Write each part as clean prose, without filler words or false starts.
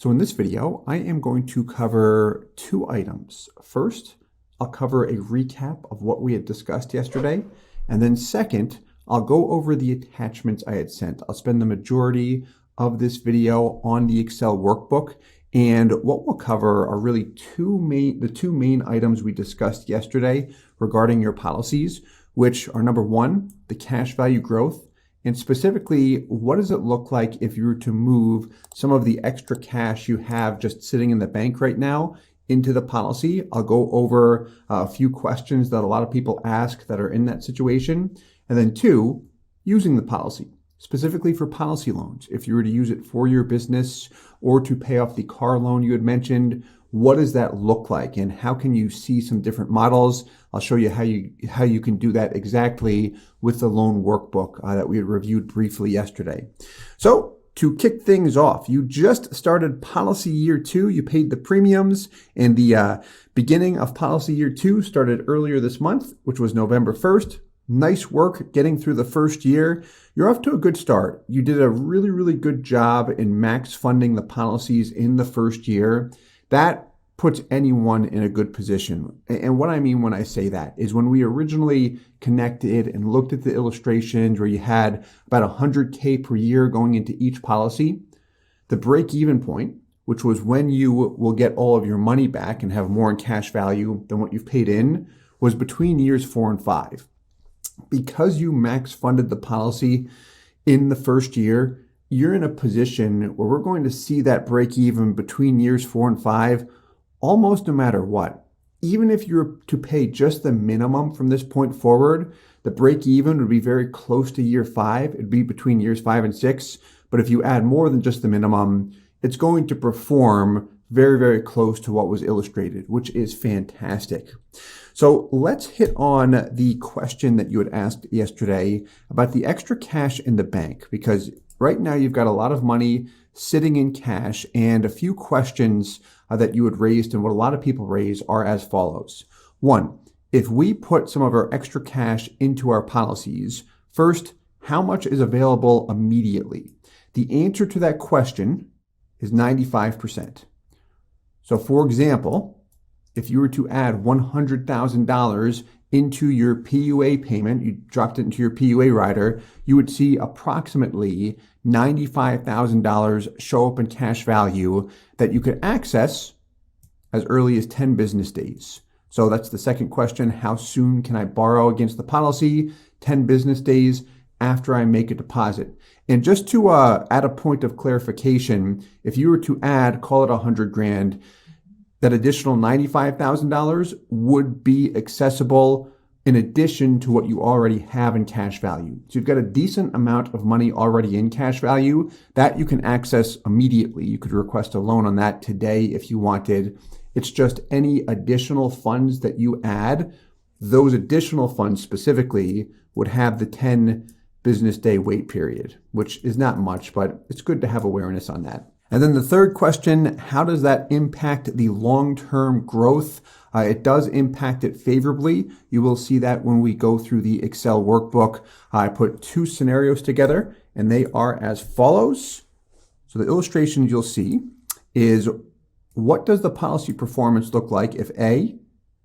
So in this video, I am going to cover two items. First, I'll cover a recap of what we had discussed yesterday. And then second, I'll go over the attachments I had sent. I'll spend the majority of this video on the Excel workbook. And what we'll cover are really the two main items we discussed yesterday regarding your policies, which are number one, the cash value growth. And specifically, what does it look like if you were to move some of the extra cash you have just sitting in the bank right now into the policy? I'll go over a few questions that a lot of people ask that are in that situation. And then two, using the policy, specifically for policy loans. If you were to use it for your business or to pay off the car loan you had mentioned, what does that look like and how can you see some different models? I'll show you how you can do that exactly with the loan workbook that we had reviewed briefly yesterday. So to kick things off, you just started policy year 2. You paid the premiums, and the beginning of policy year 2 started earlier this month, which was November 1st. Nice work getting through the first year. You're off to a good start. You did a really, really good job in max funding the policies in the first year. That puts anyone in a good position. And what I mean when I say that is when we originally connected and looked at the illustrations where you had about $100K per year going into each policy, the break-even point, which was when you will get all of your money back and have more in cash value than what you've paid in, was between years 4 and 5. Because you max funded the policy in the first year, you're in a position where we're going to see that break even between years 4 and 5 almost no matter what. Even if you're to pay just the minimum from this point forward, the break even would be very close to year 5. It'd be between years 5 and 6. But if you add more than just the minimum, it's going to perform very, very close to what was illustrated, which is fantastic. So let's hit on the question that you had asked yesterday about the extra cash in the bank, because right now you've got a lot of money sitting in cash, and a few questions that you had raised and what a lot of people raise are as follows. One, if we put some of our extra cash into our policies, first, how much is available immediately? The answer to that question is 95%. So for example, if you were to add $100,000 into your PUA payment, you dropped it into your PUA rider, you would see approximately $95,000 show up in cash value that you could access as early as 10 business days. So that's the second question. How soon can I borrow against the policy? 10 business days after I make a deposit. And just to add a point of clarification, if you were to add, call it $100,000, that additional $95,000 would be accessible in addition to what you already have in cash value. So you've got a decent amount of money already in cash value that you can access immediately. You could request a loan on that today if you wanted. It's just any additional funds that you add, those additional funds specifically would have the 10 business day wait period, which is not much, but it's good to have awareness on that. And then the third question, how does that impact the long-term growth? It does impact it favorably. You will see that when we go through the Excel workbook. I put two scenarios together, and they are as follows. So the illustration you'll see is, what does the policy performance look like if A,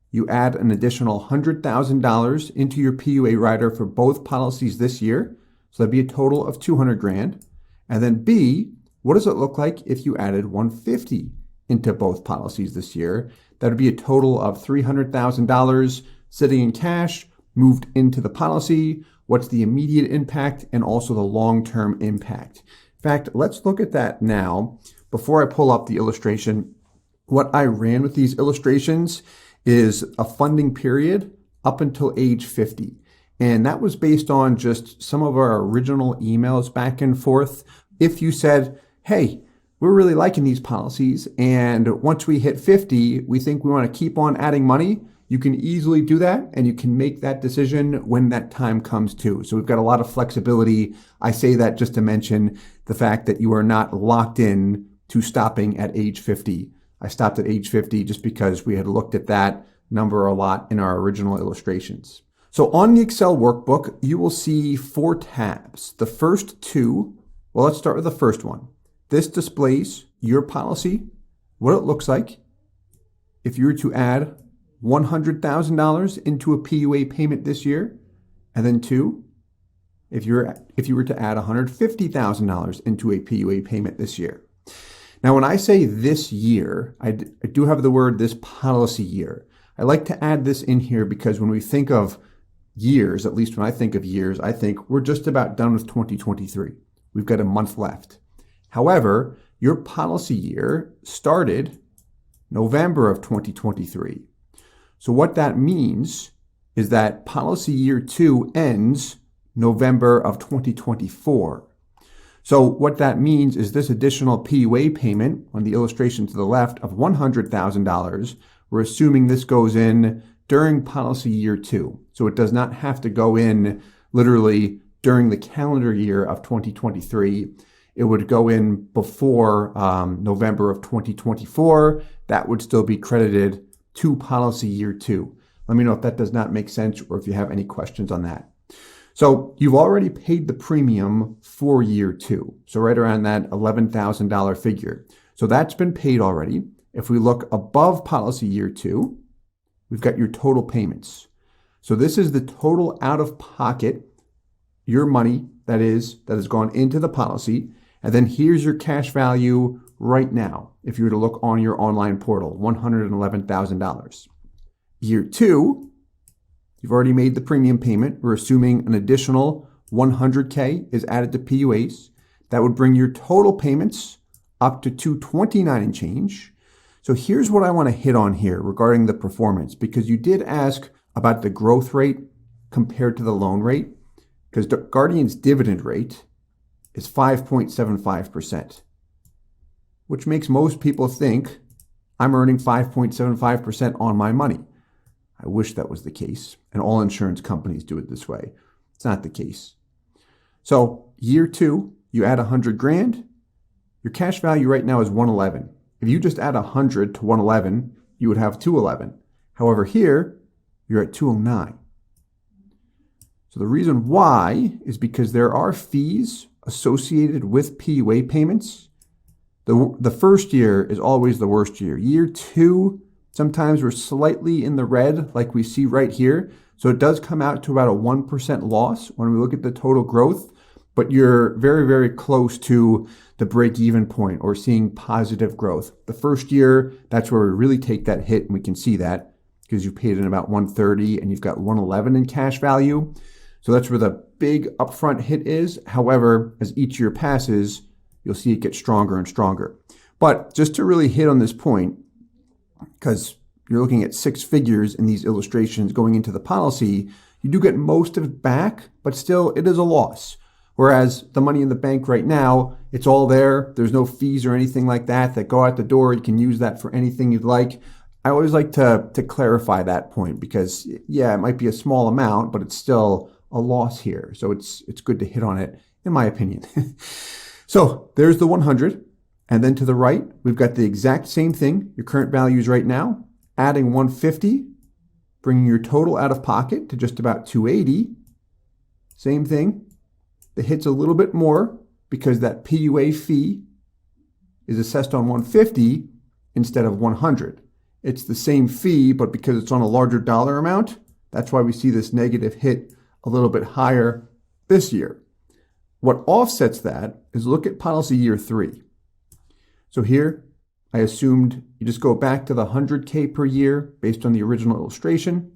you add an additional $100,000 into your PUA rider for both policies this year? So that'd be a total of $200,000. And then B, what does it look like if you added $150,000 into both policies this year? That would be a total of $300,000 sitting in cash, moved into the policy. What's the immediate impact and also the long-term impact? In fact, let's look at that now. Before I pull up the illustration, what I ran with these illustrations is a funding period up until age 50. And that was based on just some of our original emails back and forth. If you said, hey, we're really liking these policies, and once we hit 50, we think we want to keep on adding money, you can easily do that, and you can make that decision when that time comes too. So we've got a lot of flexibility. I say that just to mention the fact that you are not locked in to stopping at age 50. I stopped at age 50 just because we had looked at that number a lot in our original illustrations. So on the Excel workbook, you will see 4 tabs. The first two, well, let's start with the first one. This displays your policy, what it looks like if you were to add $100,000 into a PUA payment this year, and then two, if you were to add $150,000 into a PUA payment this year. Now, when I say this year, I do have the word this policy year. I like to add this in here because when we think of years, at least when I think of years, I think we're just about done with 2023. We've got a month left. However, your policy year started November of 2023. So what that means is that policy year 2 ends November of 2024. So what that means is this additional PUA payment on the illustration to the left of $100,000, we're assuming this goes in during policy year 2. So it does not have to go in literally during the calendar year of 2023. It would go in before November of 2024. That would still be credited to policy year 2. Let me know if that does not make sense or if you have any questions on that. So you've already paid the premium for year 2. So right around that $11,000 figure. So that's been paid already. If we look above policy year 2, we've got your total payments. So this is the total out of pocket, your money that has gone into the policy. And then here's your cash value right now. If you were to look on your online portal, $111,000. Year 2, you've already made the premium payment. We're assuming an additional $100K is added to PUAs. That would bring your total payments up to $229 and change. So here's what I want to hit on here regarding the performance, because you did ask about the growth rate compared to the loan rate, because Guardian's dividend rate is 5.75%, which makes most people think I'm earning 5.75% on my money. I wish that was the case, and all insurance companies do it this way. It's not the case. So year 2, you add $100,000. Your cash value right now is $111,000. If you just add $100,000 to $111,000, you would have $211,000. However, here you're at $209,000. So the reason why is because there are fees associated with PUA payments. The first year is always the worst year. Year 2, sometimes we're slightly in the red like we see right here. So it does come out to about a 1% loss when we look at the total growth, but you're very, very close to the break-even point or seeing positive growth. The first year, that's where we really take that hit, and we can see that because you paid in about $130,000 and you've got $111,000 in cash value. So that's where the big upfront hit is. However, as each year passes, you'll see it get stronger and stronger. But just to really hit on this point, because you're looking at 6 figures in these illustrations going into the policy, you do get most of it back, but still it is a loss. Whereas the money in the bank right now, it's all there. There's no fees or anything like that go out the door. You can use that for anything you'd like. I always like to clarify that point because, yeah, it might be a small amount, but it's still a loss here. So it's good to hit on it, in my opinion. So there's the 100. And then to the right, we've got the exact same thing. Your current values right now, adding 150, bringing your total out of pocket to just about 280. Same thing. The hit's a little bit more because that PUA fee is assessed on 150 instead of 100. It's the same fee, but because it's on a larger dollar amount, that's why we see this negative hit a little bit higher this year. What offsets that is look at policy year 3. So here, I assumed you just go back to the 100K per year based on the original illustration,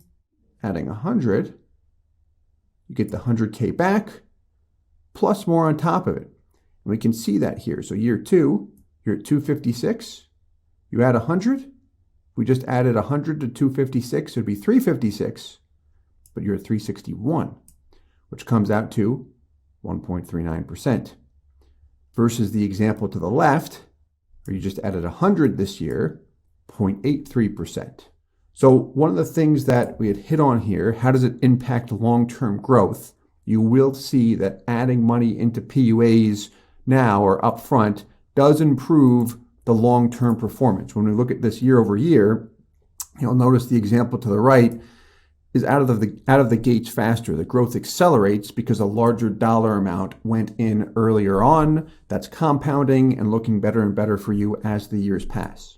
adding 100, you get the 100K back, plus more on top of it. And we can see that here. So year 2, you're at 256. You add 100. We just added 100 to 256. It would be 356, but you're at 361, which comes out to 1.39%. Versus the example to the left, where you just added 100 this year, 0.83%. So one of the things that we had hit on here, how does it impact long-term growth? You will see that adding money into PUAs now or upfront does improve the long-term performance. When we look at this year over year, you'll notice the example to the right, is out of the gates faster. The growth accelerates because a larger dollar amount went in earlier on. That's compounding and looking better and better for you as the years pass.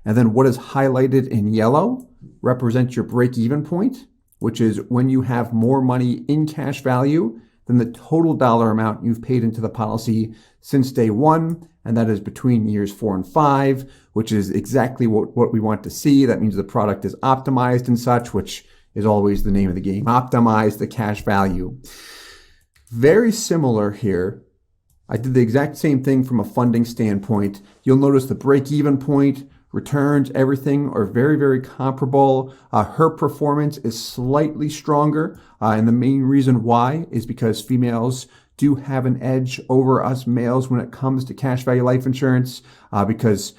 And then what is highlighted in yellow represents your break-even point, which is when you have more money in cash value than the total dollar amount you've paid into the policy since day one, and that is between years 4 and 5, which is exactly what we want to see. That means the product is optimized and such, which is always the name of the game. Optimize the cash value. Very similar here. I did the exact same thing from a funding standpoint. You'll notice the break-even point, returns, everything are very, very comparable. Her performance is slightly stronger. And the main reason why is because females do have an edge over us males when it comes to cash value life insurance because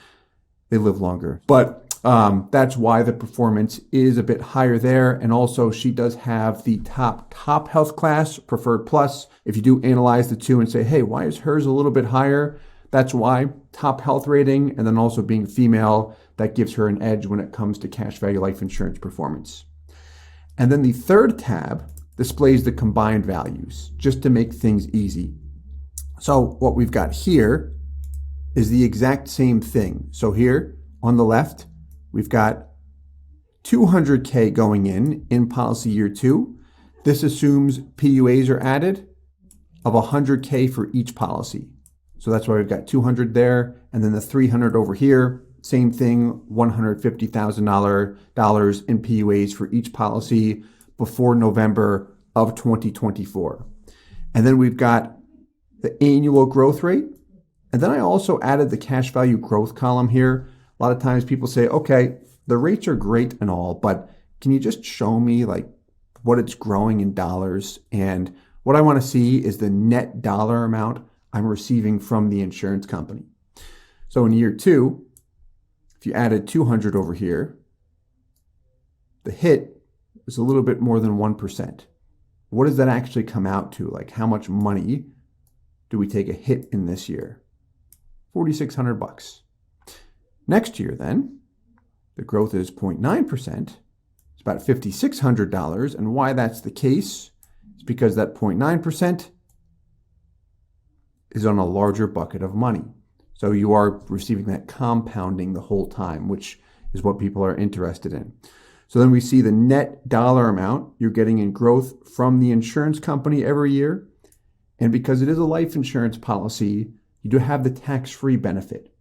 they live longer. But that's why the performance is a bit higher there. And also she does have the top health class, Preferred Plus. If you do analyze the two and say, hey, why is hers a little bit higher? That's why top health rating, and then also being female, that gives her an edge when it comes to cash value life insurance performance. And then the third tab displays the combined values, just to make things easy. So what we've got here is the exact same thing. So here on the left, we've got 200K going in policy year 2. This assumes PUAs are added of 100K for each policy. So that's why we've got 200 there, and then the 300 over here, same thing, $150,000 in PUAs for each policy before November of 2024. And then we've got the annual growth rate. And then I also added the cash value growth column here. A lot of times people say, okay, the rates are great and all, but can you just show me like what it's growing in dollars? And what I want to see is the net dollar amount I'm receiving from the insurance company. So in year 2, if you added 200 over here, the hit is a little bit more than 1%. What does that actually come out to? Like how much money do we take a hit in this year? $4,600. Next year then, the growth is 0.9%. It's about $5,600. And why that's the case is because that 0.9% is on a larger bucket of money. So you are receiving that compounding the whole time, which is what people are interested in. So then we see the net dollar amount you're getting in growth from the insurance company every year. And because it is a life insurance policy, you do have the tax-free benefit.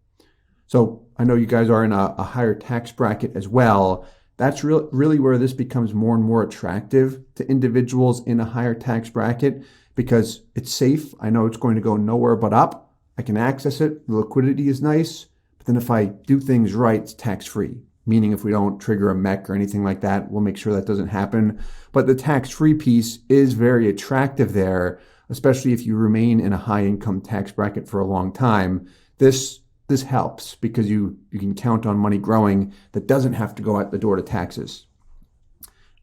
So I know you guys are in a higher tax bracket as well. That's really where this becomes more and more attractive to individuals in a higher tax bracket because it's safe. I know it's going to go nowhere but up. I can access it. The liquidity is nice. But then if I do things right, it's tax-free. Meaning if we don't trigger a MEC or anything like that, we'll make sure that doesn't happen. But the tax-free piece is very attractive there, especially if you remain in a high income tax bracket for a long time. This helps because you can count on money growing that doesn't have to go out the door to taxes.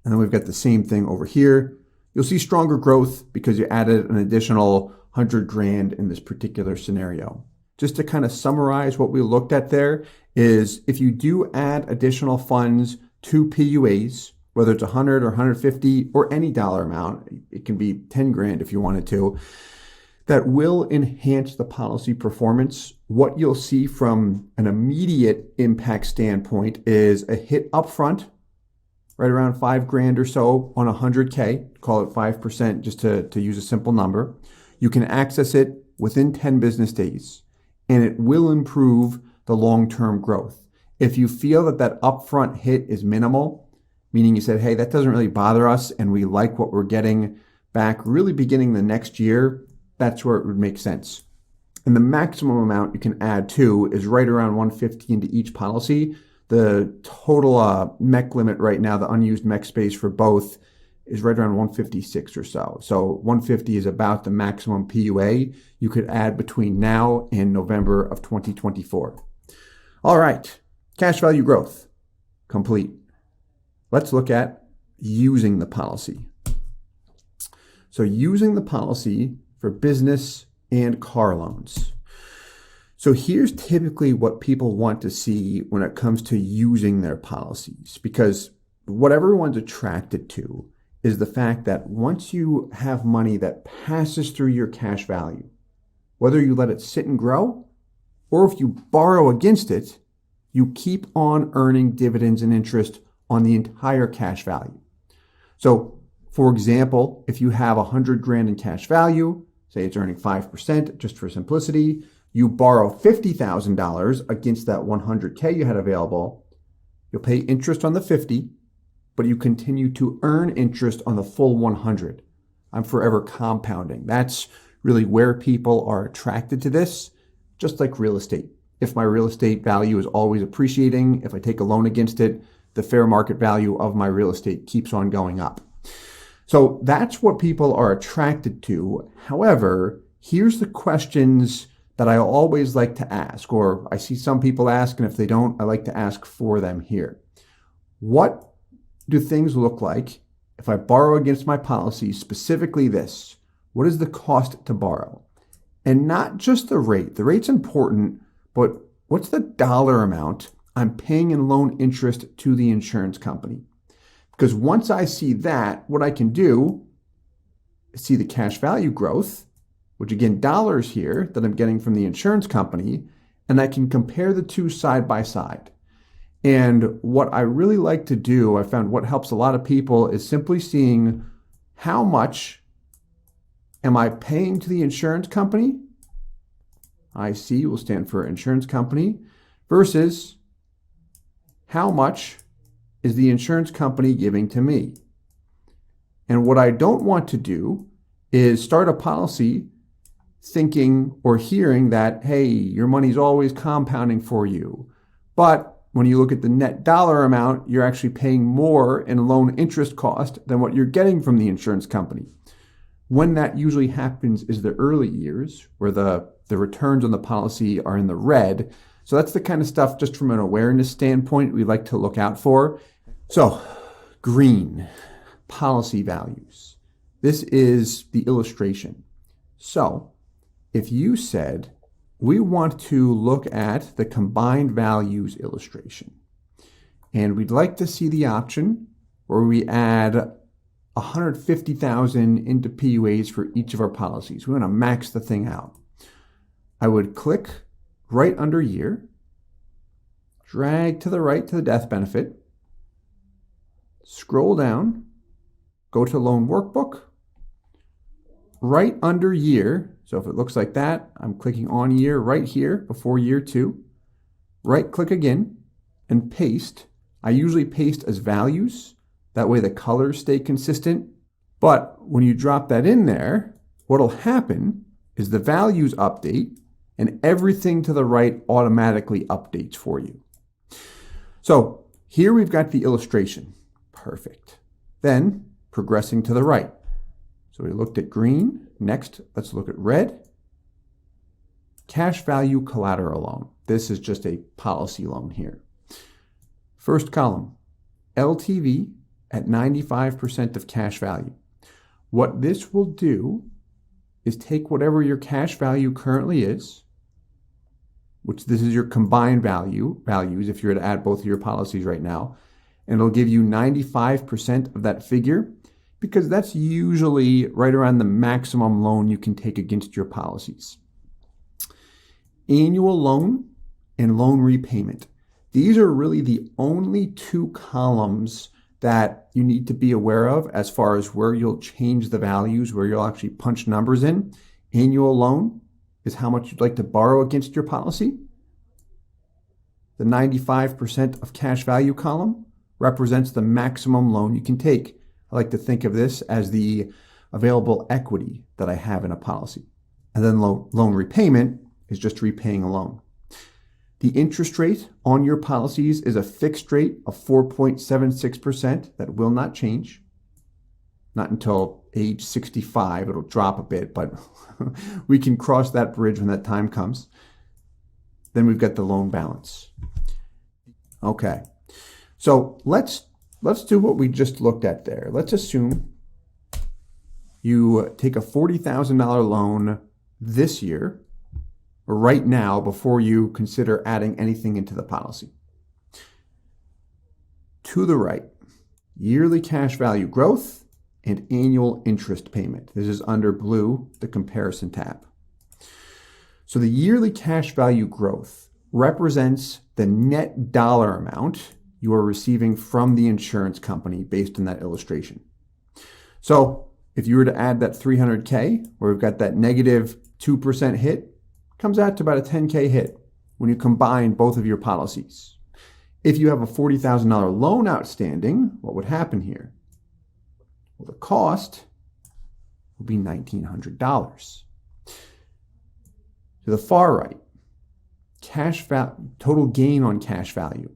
And then we've got the same thing over here. You'll see stronger growth because you added an additional 100 grand in this particular scenario. Just to kind of summarize what we looked at there is if you do add additional funds to PUAs, whether it's 100 or 150 or any dollar amount, it can be 10 grand if you wanted to, that will enhance the policy performance. What you'll see from an immediate impact standpoint is a hit upfront, right around 5 grand or so on 100K, call it 5% just to use a simple number. You can access it within 10 business days, and it will improve the long-term growth. If you feel that upfront hit is minimal, meaning you said, hey, that doesn't really bother us and we like what we're getting back really beginning the next year, that's where it would make sense. And the maximum amount you can add to is right around 150 into each policy. The total MEC limit right now, the unused MEC space for both, is right around 156 or so. So 150 is about the maximum PUA you could add between now and November of 2024. All right, cash value growth, complete. Let's look at using the policy. So using the policy for business and car loans. So here's typically what people want to see when it comes to using their policies, because what everyone's attracted to is the fact that once you have money that passes through your cash value, whether you let it sit and grow or if you borrow against it, you keep on earning dividends and interest on the entire cash value. So, for example, if you have 100 grand in cash value, say it's earning 5%, just for simplicity, you borrow $50,000 against that 100K you had available, you'll pay interest on the 50, but you continue to earn interest on the full 100. I'm forever compounding. That's really where people are attracted to this, just like real estate. If my real estate value is always appreciating, if I take a loan against it, the fair market value of my real estate keeps on going up. So that's what people are attracted to. However, here's the questions that I always like to ask, or I see some people ask, and if they don't, I like to ask for them here. What do things look like if I borrow against my policy, specifically this? What is the cost to borrow? And not just the rate. The rate's important, but what's the dollar amount I'm paying in loan interest to the insurance company? Because once I see that, what I can do is see the cash value growth, which again, dollars here that I'm getting from the insurance company, and I can compare the two side by side. And what I really like to do, I found what helps a lot of people is simply seeing how much am I paying to the insurance company? IC will stand for insurance company, versus how much is the insurance company giving to me? And what I don't want to do is start a policy thinking or hearing that, hey, your money's always compounding for you. But when you look at the net dollar amount, you're actually paying more in loan interest cost than what you're getting from the insurance company. When that usually happens is the early years where the returns on the policy are in the red. So that's the kind of stuff, just from an awareness standpoint, we like to look out for. So green, policy values. This is the illustration. So if you said, we want to look at the combined values illustration, and we'd like to see the option where we add 150,000 into PUAs for each of our policies. We want to max the thing out. I would click right under year, drag to the right to the death benefit, scroll down, go to loan workbook, right under year. So if it looks like that, I'm clicking on year right here before year 2, right click again and paste. I usually paste as values. That way the colors stay consistent. But when you drop that in there, what'll happen is the values update and everything to the right automatically updates for you. So here we've got the illustration. Perfect. Then progressing to the right. So we looked at green. Next, let's look at red. Cash value collateral loan. This is just a policy loan here. First column, LTV at 95% of cash value. What this will do is take whatever your cash value currently is, which this is your combined values if you were to add both of your policies right now, and it'll give you 95% of that figure, because that's usually right around the maximum loan you can take against your policies. Annual loan and loan repayment. These are really the only two columns that you need to be aware of as far as where you'll change the values, where you'll actually punch numbers in. Annual loan is how much you'd like to borrow against your policy. The 95% of cash value column represents the maximum loan you can take. I like to think of this as the available equity that I have in a policy. And then loan repayment is just repaying a loan. The interest rate on your policies is a fixed rate of 4.76% that will not change. Not until age 65, it'll drop a bit, but we can cross that bridge when that time comes. Then we've got the loan balance. Okay, so let's do what we just looked at there. Let's assume you take a $40,000 loan this year, right now, before you consider adding anything into the policy. To the right, yearly cash value growth, and annual interest payment. This is under blue, the comparison tab. So the yearly cash value growth represents the net dollar amount you are receiving from the insurance company based on that illustration. So if you were to add that 300K, where we've got that negative 2% hit, comes out to about a 10K hit when you combine both of your policies. If you have a $40,000 loan outstanding, what would happen here? Well, the cost will be $1,900. To the far right, total gain on cash value.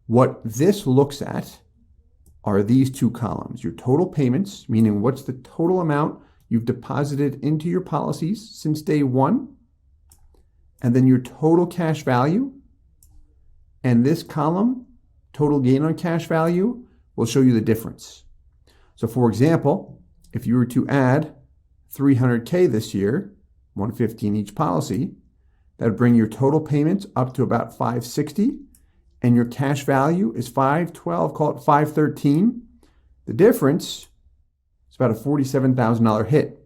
What this looks at are these two columns. Your total payments, meaning what's the total amount you've deposited into your policies since day one, and then your total cash value. And this column, total gain on cash value, will show you the difference. So for example, if you were to add 300K this year, 150 in each policy, that would bring your total payments up to about 560, and your cash value is 512, call it 513. The difference is about a $47,000 hit.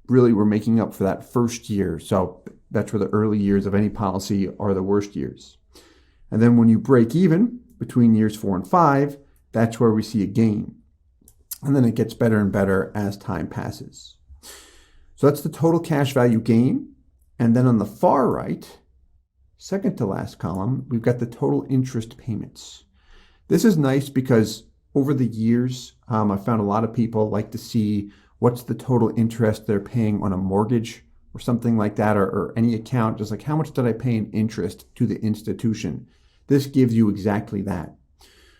Really, we're making up for that first year. So that's where the early years of any policy are the worst years. And then when you break even between years 4 and 5, that's where we see a gain. And then it gets better and better as time passes. So that's the total cash value gain. And then on the far right, second to last column, we've got the total interest payments. This is nice because over the years, I found a lot of people like to see what's the total interest they're paying on a mortgage or something like that, or any account, just like how much did I pay in interest to the institution? This gives you exactly that.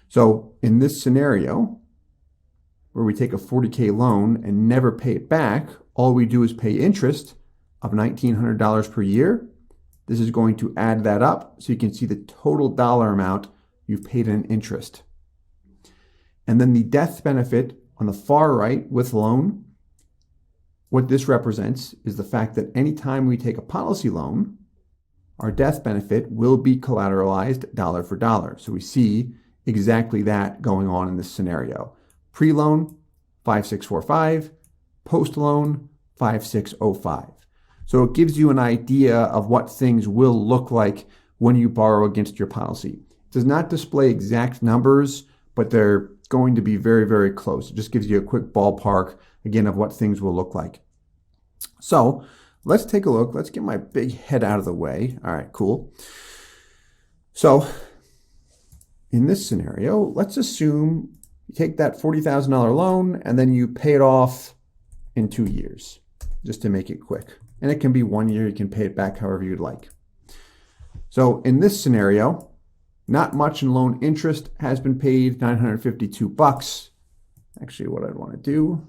So in this scenario, where we take a $40K loan and never pay it back, all we do is pay interest of $1,900 per year. This is going to add that up so you can see the total dollar amount you've paid in interest. And then the death benefit on the far right with loan, what this represents is the fact that anytime we take a policy loan, our death benefit will be collateralized dollar for dollar. So we see exactly that going on in this scenario. Pre-loan, 5645, post-loan, 5605. So it gives you an idea of what things will look like when you borrow against your policy. It does not display exact numbers, but they're going to be very, very close. It just gives you a quick ballpark, again, of what things will look like. So let's take a look. Let's get my big head out of the way. All right, cool. So in this scenario, let's assume you take that $40,000 loan and then you pay it off in 2 years, just to make it quick. And it can be 1 year. You can pay it back however you'd like. So in this scenario, not much in loan interest has been paid, $952. Actually, what I'd want to do,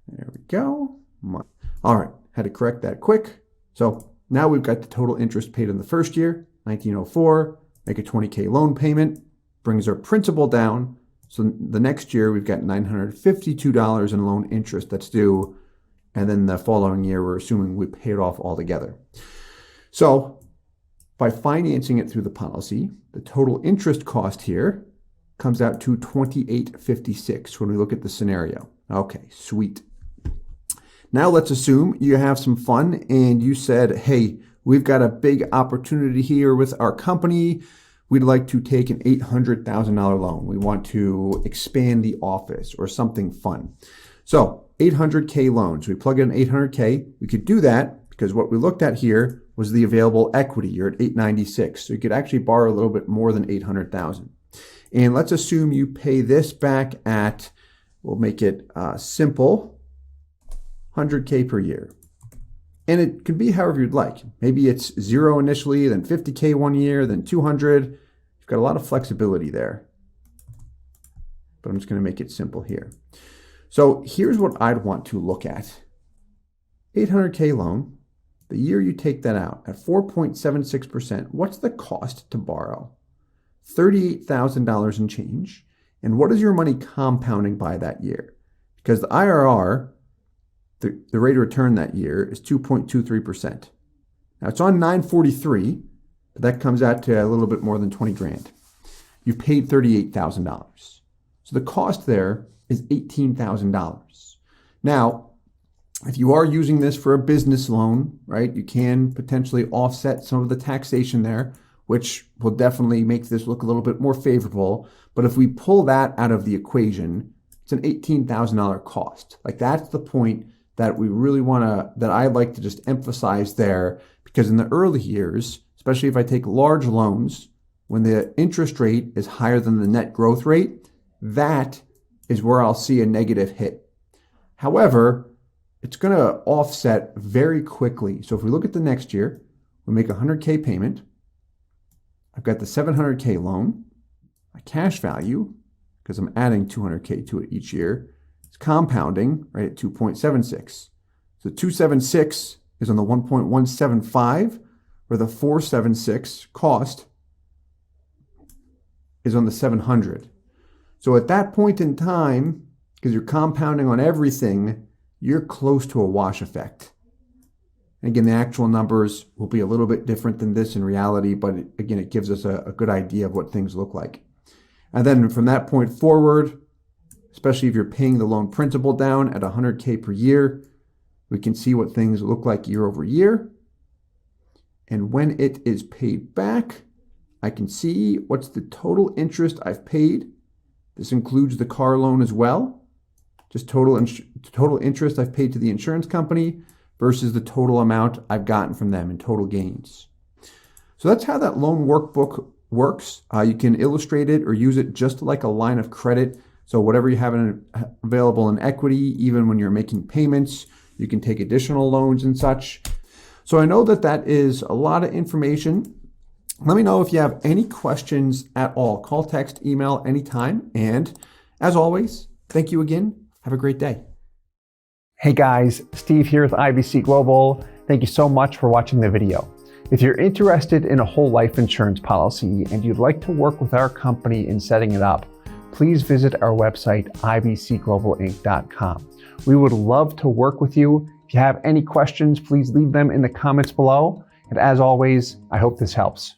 there we go. All right, had to correct that quick. So now we've got the total interest paid in the first year, $1,904, make a $20K loan payment, brings our principal down. So the next year we've got $952 in loan interest that's due. And then the following year, we're assuming we pay it off altogether. So by financing it through the policy, the total interest cost here comes out to $28.56 when we look at the scenario. Okay, sweet. Now let's assume you have some fun and you said, hey, we've got a big opportunity here with our company. We'd like to take an $800,000 loan. We want to expand the office or something fun. So 800K loans. We plug in 800K. We could do that because what we looked at here was the available equity. You're at 896. So you could actually borrow a little bit more than 800,000. And let's assume you pay this back at, we'll make it simple, 100K per year. And it can be however you'd like. Maybe it's 0 initially, then 50K 1 year, then 200. You've got a lot of flexibility there. But I'm just going to make it simple here. So here's what I'd want to look at. 800K loan, the year you take that out at 4.76%, what's the cost to borrow? $38,000 in change. And what is your money compounding by that year? Because the IRR, the rate of return that year is 2.23%. Now it's on 943, but that comes out to a little bit more than 20 grand. you've paid $38,000. So the cost there is $18,000. Now, if you are using this for a business loan, right, you can potentially offset some of the taxation there, which will definitely make this look a little bit more favorable. But if we pull that out of the equation, it's an $18,000 cost. Like, that's the point that we really want to, that I like to just emphasize there, because in the early years, especially if I take large loans, when the interest rate is higher than the net growth rate, that is where I'll see a negative hit. However, it's going to offset very quickly. So if we look at the next year, we make a $100K payment. I've got the $700K loan. My cash value, because I'm adding $200K to it each year, it's compounding right at 2.76. So 276 is on the 1.175, where the 476 cost is on the 700. So at that point in time, because you're compounding on everything, you're close to a wash effect. Again, the actual numbers will be a little bit different than this in reality, but again, it gives us a good idea of what things look like. And then from that point forward, especially if you're paying the loan principal down at $100K per year, we can see what things look like year over year. And when it is paid back, I can see what's the total interest I've paid. This includes the car loan as well. Just total interest I've paid to the insurance company versus the total amount I've gotten from them in total gains. So that's how that loan workbook works. You can illustrate it or use it just like a line of credit. So whatever you have available in equity, even when you're making payments, you can take additional loans and such. So I know that is a lot of information. Let me know if you have any questions at all. Call, text, email anytime. And as always, thank you again. Have a great day. Hey guys, Steve here with IBC Global. Thank you so much for watching the video. If you're interested in a whole life insurance policy and you'd like to work with our company in setting it up, please visit our website, ibcglobalinc.com. We would love to work with you. If you have any questions, please leave them in the comments below. And as always, I hope this helps.